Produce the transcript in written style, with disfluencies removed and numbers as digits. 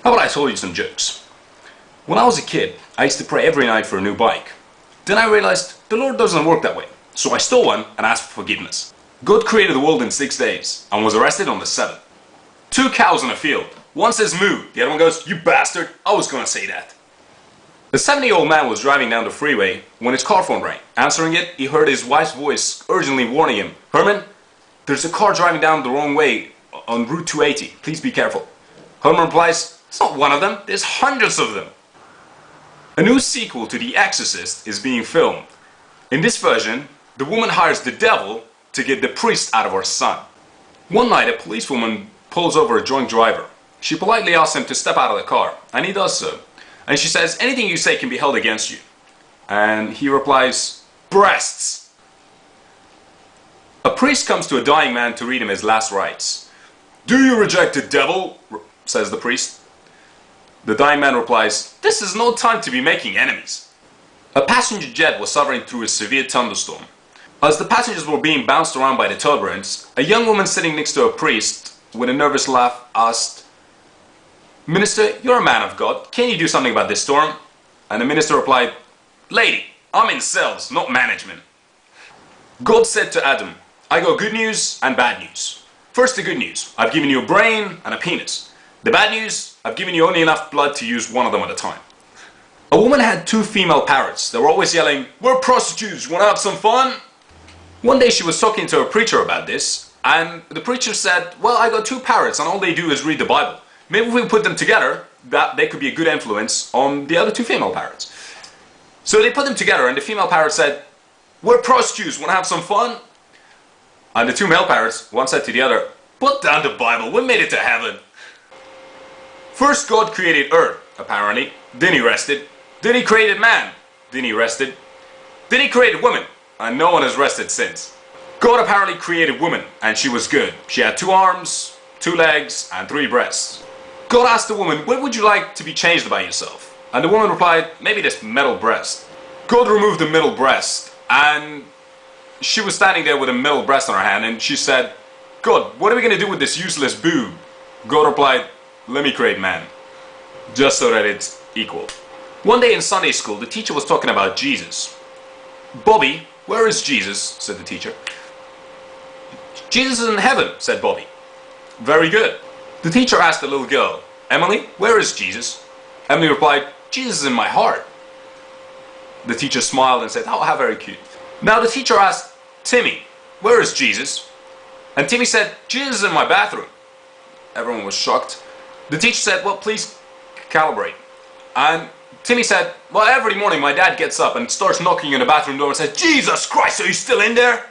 How about I told you some jokes? When I was a kid, I used to pray every night for a new bike. Then I realized the Lord doesn't work that way, so I stole one and asked for forgiveness. God created the world in 6 days and was arrested on the 7th. 2 cows in a field. One says moo, the other one goes, "You bastard, I was gonna say that." The 70-year-old man was driving down the freeway when his car phone rang. Answering it, he heard his wife's voice urgently warning him, "Herman, there's a car driving down the wrong way on Route 280. Please be careful." Herman replies, "It's not one of them, there's hundreds of them." A new sequel to The Exorcist is being filmed. In this version, the woman hires the devil to get the priest out of her son. One night, a policewoman pulls over a drunk driver. She politely asks him to step out of the car, and he does so. And she says, "Anything you say can be held against you." And he replies, "Breasts." A priest comes to a dying man to read him his last rites. "Do you reject the devil?" says the priest. The dying man replies, "This is no time to be making enemies." A passenger jet was suffering through a severe thunderstorm. As the passengers were being bounced around by the turbulence, a young woman sitting next to a priest, with a nervous laugh, asked, "Minister, you're a man of God. Can you do something about this storm?" And the minister replied, "Lady, I'm in sales, not management." God said to Adam, "I got good news and bad news. First, the good news. I've given you a brain and a penis. The bad news, I've given you only enough blood to use one of them at a time." A woman had 2 female parrots that were always yelling, "We're prostitutes, wanna have some fun?" One day she was talking to a preacher about this, and the preacher said, "Well, I got 2 parrots and all they do is read the Bible. Maybe if we put them together, that they could be a good influence on the other 2 female parrots." So they put them together and the female parrot said, "We're prostitutes, wanna have some fun?" And the 2 male parrots, one said to the other, "Put down the Bible, we made it to heaven." First God created earth, apparently. Then he rested. Then he created man. Then he rested. Then he created woman. And no one has rested since. God apparently created woman, and she was good. She had 2 arms, 2 legs, and 3 breasts. God asked the woman, "What would you like to be changed about yourself?" And the woman replied, "Maybe this middle breast." God removed the middle breast, and she was standing there with a middle breast on her hand, and she said, "God, what are we going to do with this useless boob?" God replied, "Let me create man, just so that it's equal." One day in Sunday school, the teacher was talking about Jesus. "Bobby, where is Jesus?" said the teacher. "Jesus is in heaven," said Bobby. "Very good." The teacher asked the little girl, "Emily, where is Jesus?" Emily replied, "Jesus is in my heart." The teacher smiled and said, "Oh, how very cute." Now the teacher asked, "Timmy, where is Jesus?" And Timmy said, "Jesus is in my bathroom." Everyone was shocked. The teacher said, "Well, please calibrate." And Timmy said, "Well, every morning my dad gets up and starts knocking on the bathroom door and says, 'Jesus Christ, are you still in there?'